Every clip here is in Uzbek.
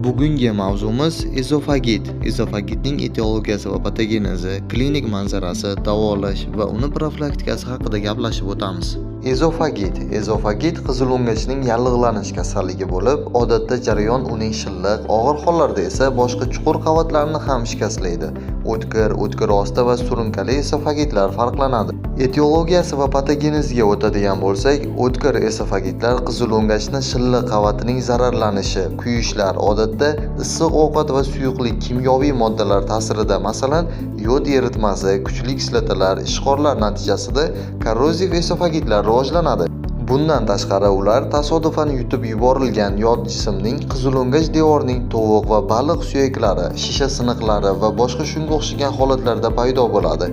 Bugungi mavzumiz ezofagit. Ezofagitning etiologiyasi va patogenezi, klinik manzarasi, davolash va uni profilaktikasi haqida gaplashib o'tamiz. Ezofagit qizil o'ngachning yallig'lanish kasalligi bo'lib, odatda jarayon uning shilliq, og'ir hollarda esa boshqa chuqur qavatlarini ham shikastlaydi. O'tkir osti va surunkali ezofagitlar farqlanadi. Etiologiyasi va patogeneziga o'tadigan bo'lsak, o'tkir ezofagitlar qizil o'ngachning shilliq qavatining zararlanishi, kuyishlar, odatda issiq ovqat va suyuqlik kimyoviy moddalar ta'sirida, masalan, yod eritmasi, kuchli kislotalar, ishqorlar natijasida korroziv ezofagitlar rivojlanadi. Bundan tashqari ular tasodifan yutib yuborilgan yod jismning qizil o'ngach devorining tovuq va baliq suyaklari, shisha siniqlari va boshqa shunga o'xshagan holatlarda paydo bo'ladi.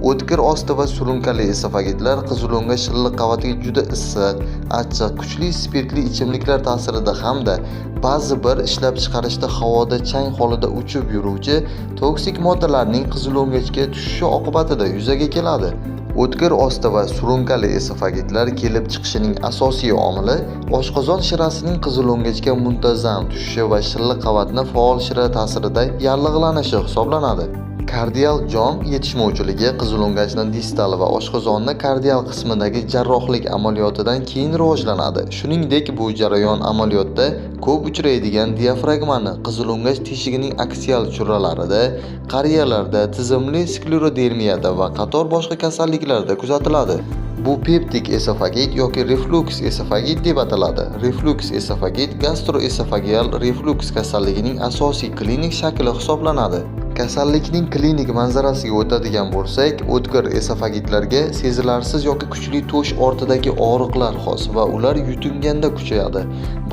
O'tkir osti va surunkali ezofagitlar qizil o'ngach shilliq qavatiga juda issiq, achchiq, kuchli spirtli ichimliklar ta'sirida hamda ba'zi bir ishlab chiqarishda havoda chang holida uchib yuruvchi toksik moddalarning qizil o'ngachga tushishi oqibatida yuzaga keladi. O'tkir osti va surunkali ezofagitlar kelib chiqishining asosiy omili oshqozon shirasining qizil o'ngachga muntazam tushishi va shilliq qavatni faol shira ta'sirida yallig'lanishi hisoblanadi. Kardial jon yetishmovchiligi qizil o'ngachning distal va oshqozonni kardial qismidagi jarrohlik amaliyotidan keyin rivojlanadi. Shuningdek, bu jarayon amaliyotda ko'p uchraydigan diafragmani, qizil o'ngach teshigining aksial churralarida, qariyalarda, tizimli sklerodermiyada va qator boshqa kasalliklarda kuzatiladi. Bu peptik ezofagit yoki reflux ezofagit deb ataladi. Reflux ezofagit gastroesofageal reflux kasalligining asosiy klinik shakli hisoblanadi. Kasallikning klinik manzarasiga o'tadigan bo'lsak, o'tkir ezofagitlarga sezilarsiz yoki kuchli to'sh ortidagi og'riqlar xos va ular yutunganda kuchayadi.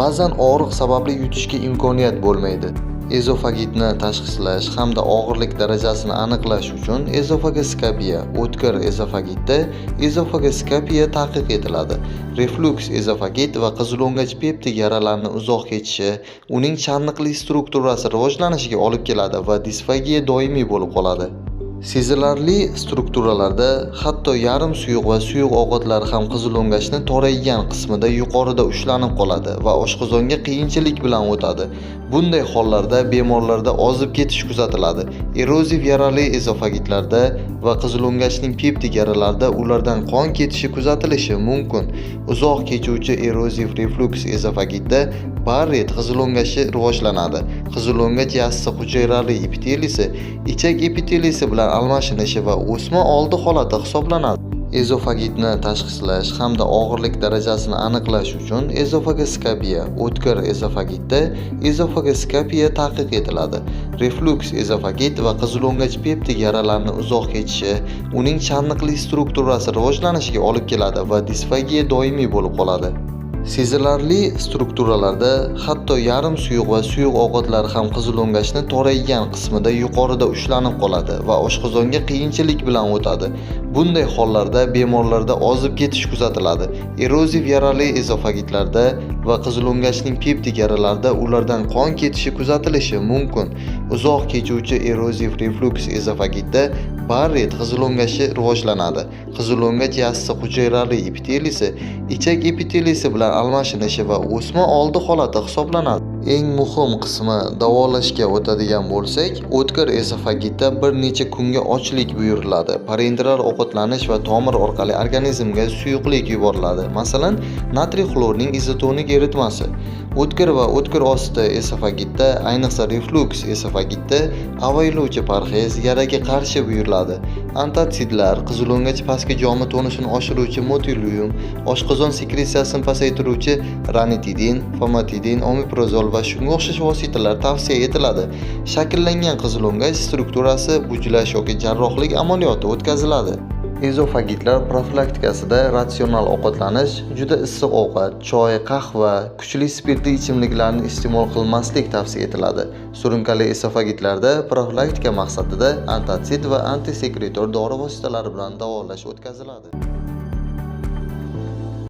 Ba'zan og'riq sababli yutishga imkoniyat bo'lmaydi. Ezofagitni tashxislash hamda og'irlik darajasini aniqlash uchun ezofagoskopiya, o'tkir ezofagitda ezofagoskopiya tadqiq etiladi. Reflux ezofagit va qizil o'ngach peptik yaralarni uzoq kechishi, uning chanliqli strukturasi rivojlanishiga olib keladi va disfagiya doimiy bo'lib qoladi. Sezilarli strukturalarda hatto yarim suyuq va suyuq ovqatlar ham qizil o'ngachning toraygan qismida yuqorida ushlanib qoladi va oshqozonga qiyinchilik bilan o'tadi. Bunday hollarda bemorlarda ozib ketish kuzatiladi. Eroziv yarali ezofagitlarda va qizil o'ngachning peptik yaralarida ulardan qon ketishi kuzatilishi mumkin. Uzoq kechuvchi eroziv reflux ezofagitda Barrett qizil o'ngachi rivojlanadi. Qizil o'ngach yassi hujayrali epiteliysi ichak epiteliysi bilan almashinishi va o'sma oldi holati hisoblanadi. Ezofagitni tashxislash hamda og'irlik darajasini aniqlash uchun ezofagoskopiya, o'tkir ezofagitda ezofagoskopiya tadqiq etiladi. Reflux ezofagit va qizil o'ngach peptik yaralarni uzoq kechishi, uning chanliqli strukturasi rivojlanishiga olib keladi va disfagiya doimiy bo'lib qoladi. Sezilarli strukturalarda hatto yarim suyuq va suyuq ovqatlar ham qizil o'ngachning toraygan qismida yuqorida ushlanib qoladi va oshqozonga qiyinchilik bilan o'tadi. Bunday hollarda bemorlarda ozib ketish kuzatiladi. Eroziv yarali ezofagitlarda va qizil o'ngachning peptik yaralarida ulardan qon ketishi kuzatilishi mumkin. Uzoq kechuvchi eroziv reflux ezofagitda Barrett qizil o'ngachi rivojlanadi. Qizil o'ngach yassi hujayrali epiteliysi ichak epiteliysi bilan almashinishi va o'sma oldi holati hisoblanadi. Eng muhim qismi davolashga o'tadigan bo'lsak, o'tkir ezofagitda bir necha kunga ochlik buyuriladi. Parenteral ovqatlanish va tomir orqali organizmga suyuqlik yuboriladi. Masalan, natriy xlorning izotonik eritmasi. O'tkir va o'tkir osti ezofagitda, ayniqsa reflux ezofagitda avayluvchi parhez, yaraga qarshi buyuriladi. Antitsidlar, qizil o'ngach pastki jomi tonusini oshiruvchi motiluium, oshqozon sekretsiyasini pasaytiruvchi ranitidin, famotidin, omeprazol va shunga o'xshash vositalar tavsiya etiladi. Shakllangan qizil o'ngach strukturasi bujlash yoki jarrohlik amaliyoti o'tkaziladi. Ezofagitlar profilaktikasida ratsional ovqatlanish, juda issiq ovqat, choy, qahva, kuchli spirtli ichimliklarni iste'mol qilmaslik tavsiya etiladi. Surunkali ezofagitlarda profilaktika maqsadida antitsid va antisekretor dori vositalari bilan davolash o'tkaziladi.